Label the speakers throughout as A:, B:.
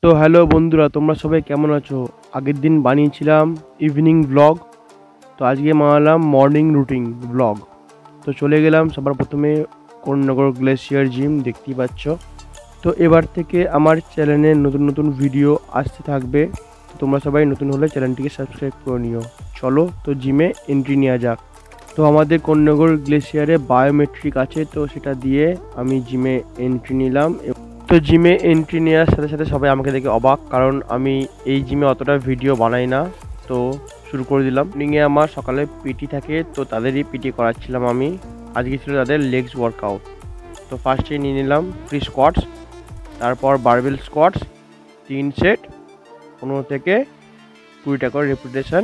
A: তো হ্যালো বন্ধুরা, তোমরা সবাই কেমন আছো? আগের দিন বানিয়েছিলাম ইভিনিং ব্লগ, তো আজকে বানালাম মর্নিং রুটিন ব্লগ। তো চলে গেলাম সবার প্রথমে কোন্নগর গ্লেসিয়ার জিম, দেখতেই পাচ্ছ। তো এবার থেকে আমার চ্যানেলে নতুন নতুন ভিডিও আসতে থাকবে, তো তোমরা সবাই নতুন হলে চ্যানেলটিকে সাবস্ক্রাইব করে নিও। চলো তো জিমে এন্ট্রি নেওয়া যাক। তো আমাদের কোন্নগর গ্লেসিয়ারে বায়োমেট্রিক আছে, তো সেটা দিয়ে আমি জিমে এন্ট্রি নিলাম। তো জিমে এন্ট্রি নেওয়ার সাথে সাথে সবাই আমাকে দেখে অবাক, কারণ আমি এই জিমে অতটা ভিডিও বানাই না। তো শুরু করে দিলাম। মর্নিংয়ে আমার সকালে পিটি থাকে, তো তাদেরই পিটি করাচ্ছিলাম আমি। আজকে ছিল তাদের লেগস ওয়ার্কআউট। তো ফার্স্টে নিয়ে নিলাম ফ্রি স্কোয়াটস, তারপর বারবেল স্কোয়াটস 3 সেট, 15 থেকে 20টা করে রেপিটেশন।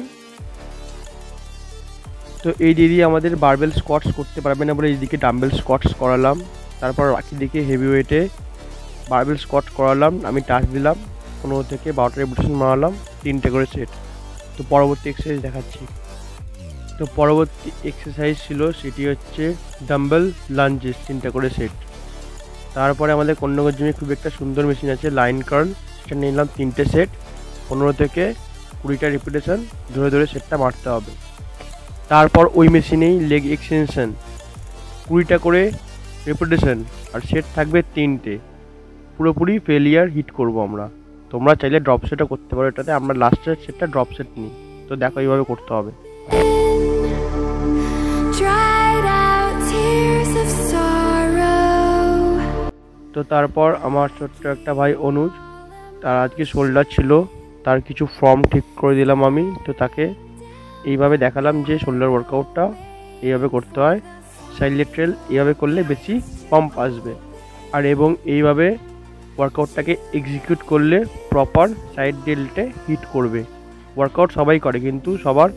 A: তো এই দিদি আমাদের বারবেল স্কোয়াটস করতে পারবে না বলে এইদিকে ডাম্বেল স্কোয়াটস করালাম। তারপর বাকি দিকে হেভি ওয়েটে বারবেল স্কোয়াট করালাম, আমি টাচ দিলাম, 15 থেকে 12টা রেপিটেশন মারালাম, 3টে করে সেট। তো পরবর্তী এক্সারসাইজ দেখাচ্ছি। তো পরবর্তী এক্সারসাইজ ছিল সেটি হচ্ছে ডাম্বেল লাঞ্জেস, 3টে করে সেট। তারপরে আমাদের কোন্নগর জিমে খুব একটা সুন্দর মেশিন আছে লাইন কার্ল, সেটা নিলাম 3টে সেট, 15 থেকে 20টা রেপিটেশন, ধরে ধরে সেটটা মারতে হবে। তারপর ওই মেশিনেই লেগ এক্সটেনশন, 20টা করে রেপিটেশন, আর সেট থাকবে 3টে। পুরোপুরি ফেলিয়ার হিট করব আমরা। তোমরা চাইলে ড্রপ সেটও করতে পারো এটাতে, আমরা লাস্টের সেটটা ড্রপ সেট নিই। তো দেখো এইভাবে করতে হবে। তো তারপর আমার ছোট্ট একটা ভাই অনুজ, তার আজকে শোল্ডার ছিল, তার কিছু ফর্ম ঠিক করে দিলাম আমি। তো তাকে এইভাবে দেখালাম যে শোল্ডার ওয়ার্কআউটটা এইভাবে করতে হয়, সাইড লেটারাল এইভাবে করলে বেশি পাম্প আসবে, আর এবং এইভাবে ওয়ার্কআউটটাকে এক্সিকিউট করলে প্রপার সাইড ডেল্টে হিট করবে। ওয়ার্কআউট সবাই করে, কিন্তু সবার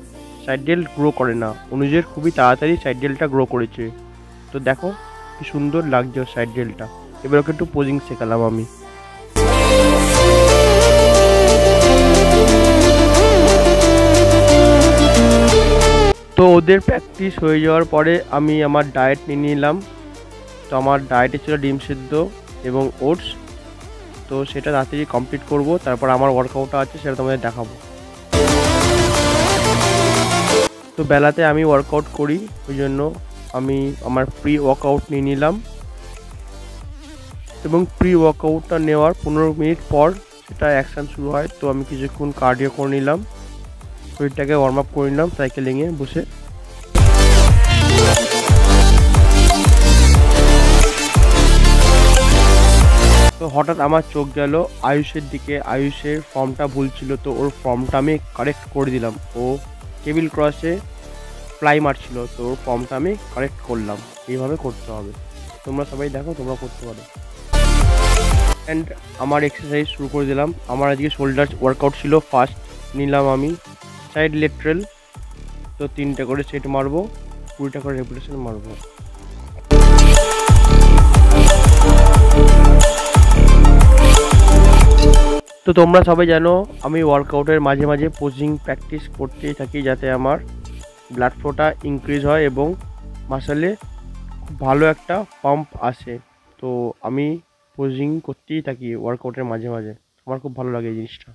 A: সাইড ডেল্ট গ্রো করে না। অনুজের খুবই তাড়াতাড়ি সাইড ডেল্টটা গ্রো করেছে। তো দেখো কি সুন্দর লাগছে ওর সাইড ডেল্টটা। এবার ওকে একটু পোজিং শেখালাম আমি। তো ওদের প্র্যাকটিস হয়ে যাওয়ার পরে আমি আমার ডায়েট নিয়ে নিলাম। তো আমার ডায়েটে ছিল ডিম সিদ্ধ এবং ওটস। তো সেটা তাড়াতাড়ি কমপ্লিট করব, তারপর আমার ওয়ার্কআউটটা আছে সেটা তোমাদের দেখাবো। তো বেলাতে আমি ওয়ার্কআউট করি, ওই জন্য আমি আমার প্রি ওয়ার্কআউট নিয়ে নিলাম, এবং প্রি ওয়ার্কআউটটা নেওয়ার 15 মিনিট পর সেটা অ্যাকশান শুরু হয়। তো আমি কিছুক্ষণ কার্ডিও করে নিলাম, শরীরটাকে ওয়ার্ম আপ করে নিলাম সাইকেলিংয়ে বসে। তো হঠাৎ আমার চোখ গেল আয়ুষের দিকে। আয়ুষের ফর্মটা ভুল ছিল, তো ওর ফর্মটা আমি কারেক্ট করে দিলাম। ও টেবিল ক্রসে ফ্লাই মারছিল, তো ওর ফর্মটা আমি কারেক্ট করলাম। এইভাবে করতে হবে, তোমরা সবাই দেখো, তোমরা করতে পারো। অ্যান্ড আমার এক্সারসাইজ শুরু করে দিলাম। আমার আজকে শোল্ডার ওয়ার্কআউট ছিল। ফার্স্ট নিলাম আমি সাইড লেটারাল, তো 3টে করে সেট মারবো, 20টা করে রেপিটেশন মারবো। তো তোমরা সবাই জানো আমি ওয়ার্কআউটের মাঝে মাঝে পোজিং প্র্যাকটিস করতেই থাকি, যাতে আমার ব্লাড ফ্লোটা ইনক্রিজ হয় এবং মাসেলে খুব ভালো একটা পাম্প আসে। তো আমি পোজিং করতেই থাকি ওয়ার্কআউটের মাঝে মাঝে, আমার খুব ভালো লাগে এই জিনিসটা।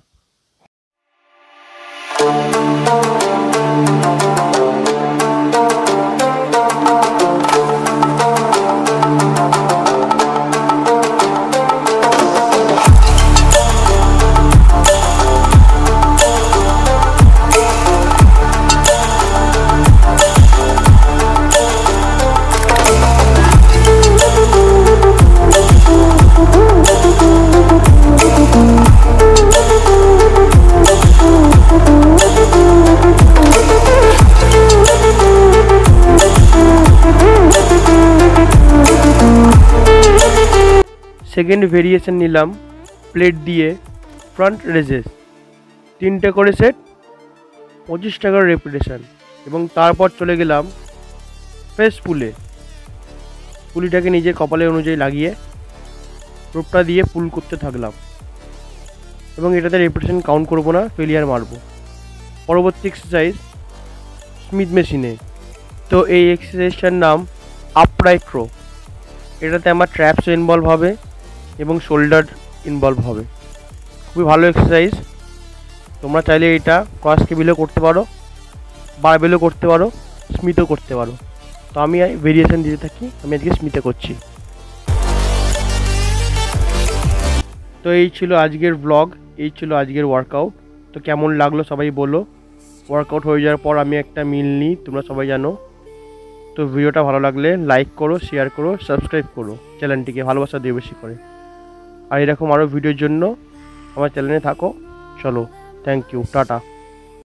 A: সেকেন্ড ভেরিয়েশন নিলাম প্লেট দিয়ে ফ্রন্ট রেজেস, 3টে করে সেট, 25টা করে রেপিটেশন। এবং তারপর চলে গেলাম ফেস পুলে। পুলিটাকে নিজের কপালে অনুযায়ী লাগিয়ে রোপটা দিয়ে পুল করতে থাকলাম, এবং এটাতে রেপিটেশন কাউন্ট করবো না, ফেলিয়ার মারবো। পরবর্তী এক্সারসাইজ স্মিথ মেশিনে। তো এই এক্সারসাইজটার নাম আপরাইট রো। এটাতে আমার ট্র্যাপস ইনভলভ হবে এবং শোল্ডার ইনভলভ হবে। খুবই ভালো এক্সারসাইজ। তোমরা চাইলে এটা ক্রস কেবিলও করতে পারো, বারবেলও করতে পারো, স্মিথও করতে পারো। তো আমি ভেরিয়েশন দিতে থাকি, আমি আজকে স্মিথে করছি। তো এই ছিল আজকের ব্লগ, এই ছিল আজকের ওয়ার্কআউট। তো কেমন লাগলো সবাই বলো। ওয়ার্কআউট হয়ে যাওয়ার পর আমি একটা মিল নিই, তোমরা সবাই জানো। তো ভিডিওটা ভালো লাগলে লাইক করো, শেয়ার করো, সাবস্ক্রাইব করো চ্যানেলটিকে, ভালোবাসা দিয়ে বেশি করে। আর এরকম আরও ভিডিওর জন্য আমার চ্যানেলে থাকো। চলো, থ্যাংক ইউ, টাটা।